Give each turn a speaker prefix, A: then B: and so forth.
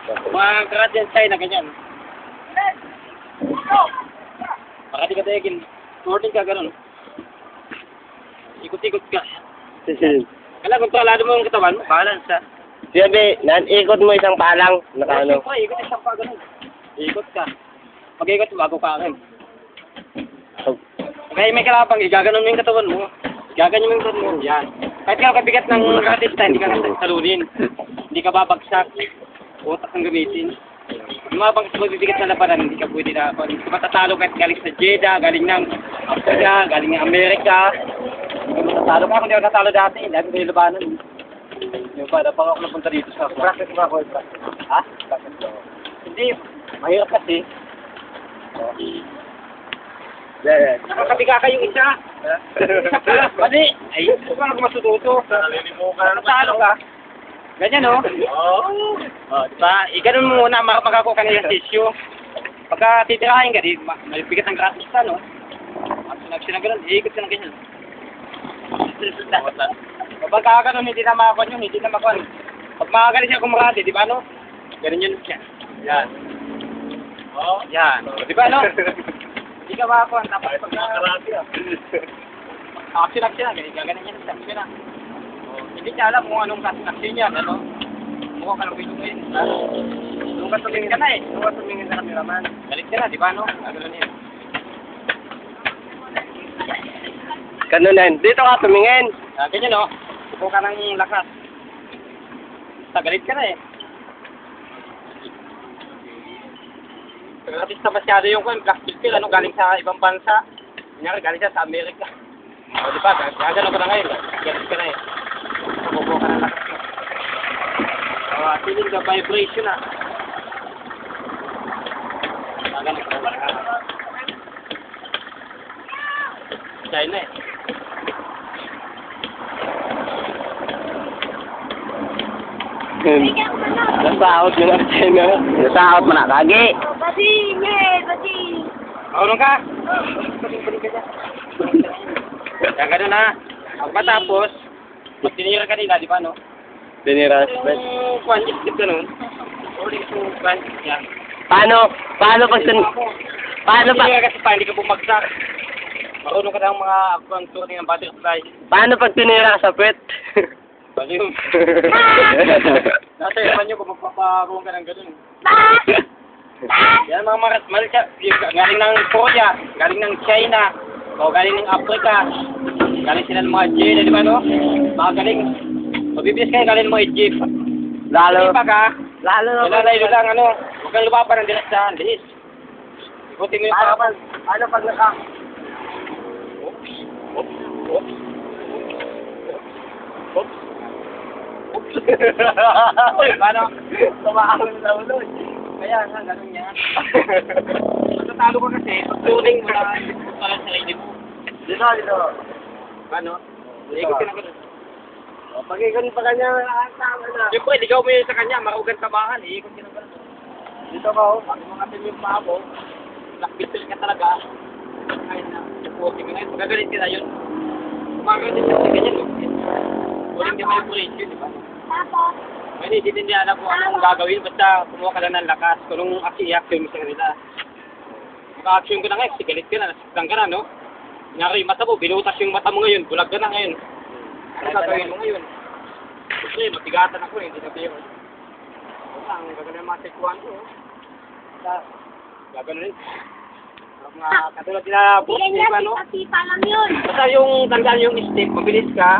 A: Mga karat yan sa'yo na ganyan. Baka di ka tayagin. Morning ka, gano'n. Ikot-ikot ka. Kala, kontrolado mo yung katawan mo. Balance, ha?
B: Sabi, ikot mo isang palang. Nakano.
A: Siyempre, ikot isang pa, gano'n. Ikot ka. Pag-ikot, bago ka akin. Kaya may kalapang, igaganon mo yung katawan mo. Igaganyan mo yung katawan mo. Yan. Kahit ka kabigat ng artista, hindi ka salunin. Hindi ka babagsak. Utak ang gamitin. Yung mga bang mabibigat na labanan, hindi ka pwede na. Hindi ka matatalo kahit galing sa Jeddah, galing ng Africa, galing ng Amerika. Hindi ka matatalo ka. Kung di ako natalo dati, hindi ako kayo labanan. Yung pa, dapat ako napunta dito sa ako.
B: Practice mo ako.
A: Ha? Hindi. Mahirap kasi. Nakakabiga kayong isa. Isa pa. Mali. Ay, paano ko masututo? Natalo ka. Ganyan, no? Oo. Oh, diba? Ganun mo muna, makakakuha ka ng tissue. Pagka titirahin ka, di, malibigat ang gratis ka, no? Pag sila ganun, iikot ka ng ganyan. Pagka ganun, hindi na makakuha yun, hindi na makakuha. Pag makagaling siya kumakati, di ba, no? Ganun yun siya. Yan. Oh. Yan. Di ba, no? Hindi ka makakuha. Tapos pagka... Action na, ganun yan siya. Action na. Hindi niya alam kung anong action niya, ano? Mukha ka lang pinukuin. Nung katumingin ka na eh. Nung katumingin na kami naman. Galit ka na, di ba, no? Gano'n yun.
B: Ganunan. Dito ka tumingin.
A: Ganyan, no? Suko ka ng lakas. Galit ka na eh. Artista masyado yung plastic pill, ano? Galing sa ibang bansa. Kunyari, galing siya sa Amerika. O, di ba? Gagano ka na ngayon. Galit ka na eh. Mabubuo ka na lakas. Feeling the vibration na. Gagano ka na. China eh.
B: Nasahot mo na China. Nasahot mo na kagi.
C: Bading, bading.
A: Maulong ka? Kaya gano'n na. Pag matapos, pag tinira ka nila, di ba, no?
B: Tiniras.
A: Kung kwanjit ka nun, ulit yung kwanjit niya.
B: Paano pag paano pa?
A: Tinira kasi pa, hindi ka bumagsak. Marunong ka ng mga turing ng butterfly.
B: Paano pag tinira sa puwet?
A: Bali yun. Nasa ipan nyo kung magpaparoon ka ng gano'n. Yan mga marisya, galing ng Korea, galing ng China, o galing ng Africa, galing sila ng mga Jeddah, di ba, no? Mga galing. Mabibilis kayo, galing ng mga Egypt.
B: Lalo.
A: Hindi pa ka,
B: Lalo.
A: lalaylo lang, ano, huwag kang lumapan ng direksyahan, lihis. Ikutin mo yung pakapan.
B: Paano pag naka?
A: Oops. Oops. Oops. Oops. Oops. Paano?
B: Tumaahon na ulo.
A: Kaya nga, ganun yan. Matatalo ka kasi, pag-turing mo na pala sa sarili mo.
B: Dito.
A: Paano? Ikot ka na ganun.
B: Pag-ikon pa kanya, tama na.
A: Siyempre, ligaw mo yun sa kanya, marugan tabahan, ikot ka na ganun.
B: Dito ka oh.
A: Pag mga tim yung paa mo, nakbitil ka talaga, kahit na, supporting ka na yun, magagalit ka na yun. Kumagalit ka sa ganyan, huling di manipulation, di ba?
C: Tapos,
A: Hindi din niya alam kung anong gagawin, basta kumuha ka lang ng lakas, kung anong i-action mo sa kanila. Maka-action ka na ngayon, sigalit ka na, nasaktan ka na, no? Kunyari, mata mo, binutas yung mata mo ngayon, bulag ka na ngayon. Ano gagawin mo ngayon? Kasi, matigatan ako, hindi na tayo. Wala, ang gagawin mga sekuan ko. Gagawin rin. Mga katulad nila,
C: hindi
A: boss,
C: ganyan,
A: ano?
C: sipa lang yun.
A: Basta yung tandaan yung step, mabilis ka,